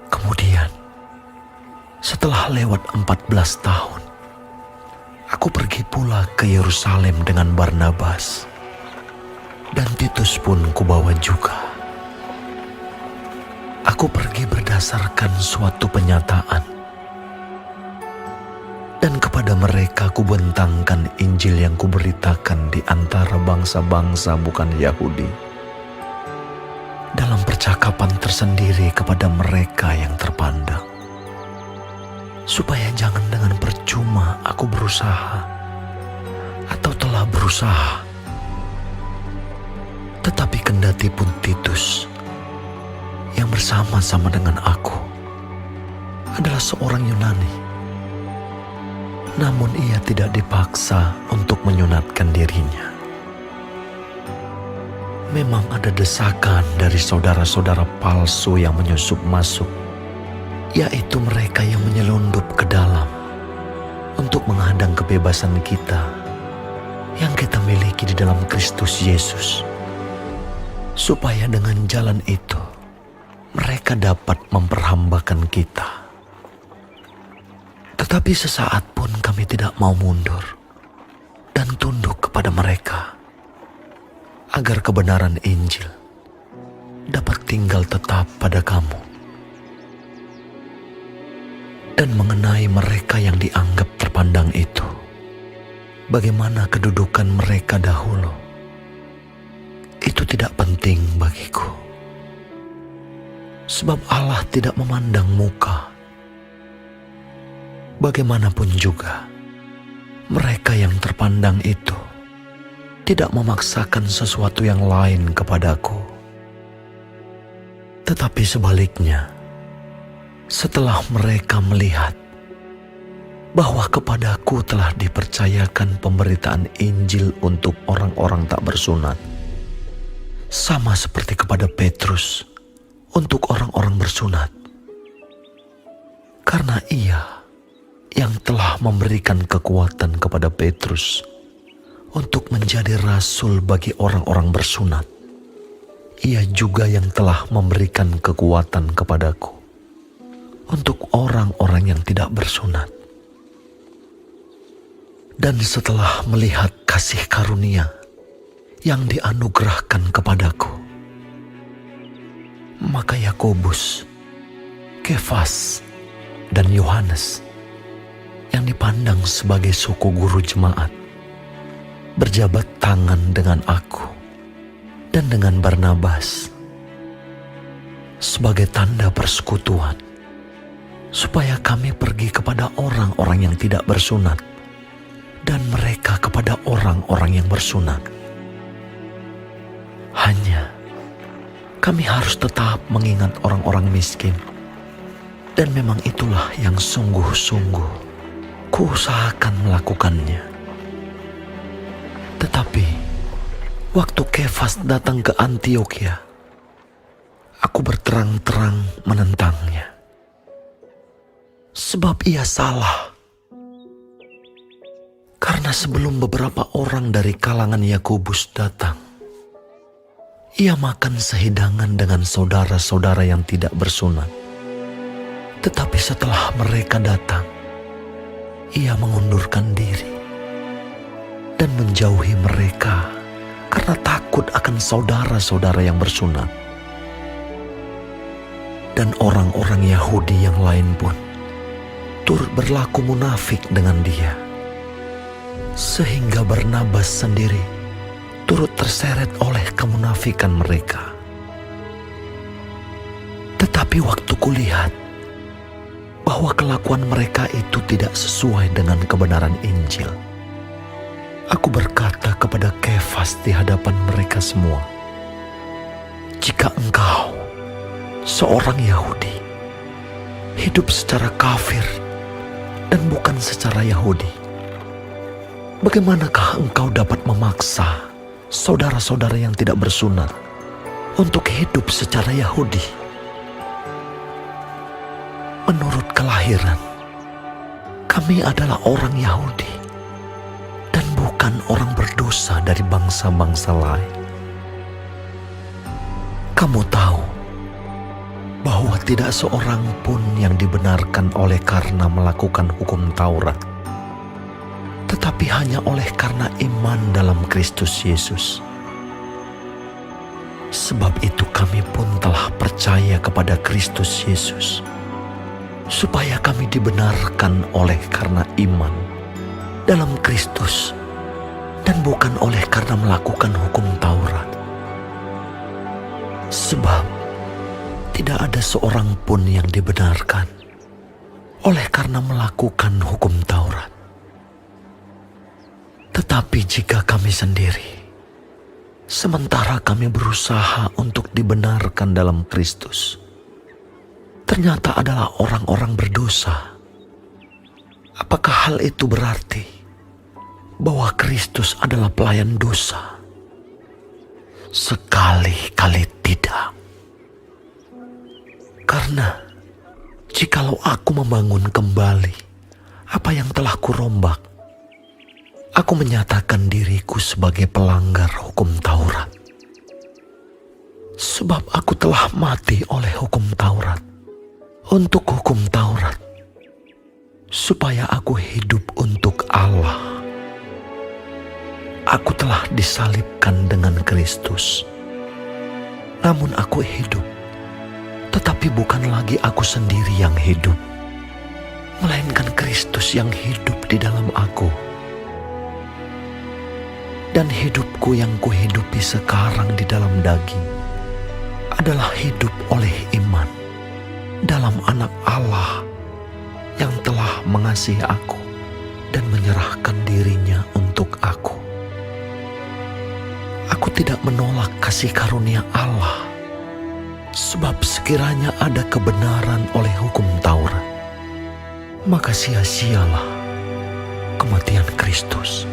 Kemudian, setelah lewat 14 tahun, aku pergi pula ke Yerusalem dengan Barnabas, dan Titus pun kubawa juga. Aku pergi berdasarkan suatu penyataan, dan kepada mereka kubentangkan Injil yang kuberitakan di antara bangsa-bangsa bukan Yahudi, dalam percakapan tersendiri kepada mereka yang terpandang, supaya jangan dengan percuma aku berusaha atau telah berusaha. Tetapi kendati pun Titus yang bersama-sama dengan aku adalah seorang Yunani, namun ia tidak dipaksa untuk menyunatkan dirinya. Memang ada desakan dari saudara-saudara palsu yang menyusup masuk, yaitu mereka yang menyelundup ke dalam untuk menghadang kebebasan kita yang kita miliki di dalam Kristus Yesus, supaya dengan jalan itu mereka dapat memperhambakan kita. Tetapi sesaat pun kami tidak mau mundur dan tunduk kepada mereka, agar kebenaran Injil dapat tinggal tetap pada kamu. Dan mengenai mereka yang dianggap terpandang itu, bagaimana kedudukan mereka dahulu, itu tidak penting bagiku. Sebab Allah tidak memandang muka. Bagaimanapun juga, mereka yang terpandang itu tidak memaksakan sesuatu yang lain kepadaku. Tetapi sebaliknya, setelah mereka melihat bahwa kepadaku telah dipercayakan pemberitaan Injil untuk orang-orang tak bersunat, sama seperti kepada Petrus untuk orang-orang bersunat, karena ia yang telah memberikan kekuatan kepada Petrus untuk menjadi rasul bagi orang-orang bersunat, ia juga yang telah memberikan kekuatan kepadaku untuk orang-orang yang tidak bersunat. Dan setelah melihat kasih karunia yang dianugerahkan kepadaku, maka Yakobus, Kefas, dan Yohanes yang dipandang sebagai suku guru jemaat berjabat tangan dengan aku dan dengan Barnabas sebagai tanda persekutuan, supaya kami pergi kepada orang-orang yang tidak bersunat dan mereka kepada orang-orang yang bersunat. Hanya kami harus tetap mengingat orang-orang miskin, dan memang itulah yang sungguh-sungguh kuusahakan melakukannya. Tetapi waktu Kefas datang ke Antiokhia, aku berterang-terang menentangnya, sebab ia salah. Karena sebelum beberapa orang dari kalangan Yakobus datang, ia makan sehidangan dengan saudara-saudara yang tidak bersunat. Tetapi setelah mereka datang, ia mengundurkan diri dan menjauhi mereka karena takut akan saudara-saudara yang bersunat. Dan orang-orang Yahudi yang lain pun turut berlaku munafik dengan dia, sehingga Barnabas sendiri turut terseret oleh kemunafikan mereka. Tetapi waktu kulihat bahwa kelakuan mereka itu tidak sesuai dengan kebenaran Injil, aku berkata kepada Kefas di hadapan mereka semua, "Jika engkau, seorang Yahudi, hidup secara kafir dan bukan secara Yahudi, bagaimanakah engkau dapat memaksa saudara-saudara yang tidak bersunat untuk hidup secara Yahudi? Menurut kelahiran, kami adalah orang Yahudi dan bukan orang berdosa dari bangsa-bangsa lain. Kamu tahu bahwa tidak seorang pun yang dibenarkan oleh karena melakukan hukum Taurat, tetapi hanya oleh karena iman dalam Kristus Yesus. Sebab itu kami pun telah percaya kepada Kristus Yesus, supaya kami dibenarkan oleh karena iman dalam Kristus, dan bukan oleh karena melakukan hukum Taurat. Sebab tidak ada seorang pun yang dibenarkan oleh karena melakukan hukum Taurat. Tetapi jika kami sendiri, sementara kami berusaha untuk dibenarkan dalam Kristus, ternyata adalah orang-orang berdosa, apakah hal itu berarti bahwa Kristus adalah pelayan dosa? Sekali-kali tidak. Karena jikalau aku membangun kembali apa yang telah kurombak, aku menyatakan diriku sebagai pelanggar hukum Taurat. Sebab aku telah mati oleh hukum Taurat untuk hukum Taurat, supaya aku hidup untuk Allah. Aku telah disalibkan dengan Kristus. Namun aku hidup, tetapi bukan lagi aku sendiri yang hidup, melainkan Kristus yang hidup di dalam aku. Dan hidupku yang kuhidupi sekarang di dalam daging adalah hidup oleh iman dalam Anak Allah yang telah mengasihi aku dan menyerahkan dirinya untuk aku. Aku tidak menolak kasih karunia Allah, sebab sekiranya ada kebenaran oleh hukum Taurat, maka sia-sialah kematian Kristus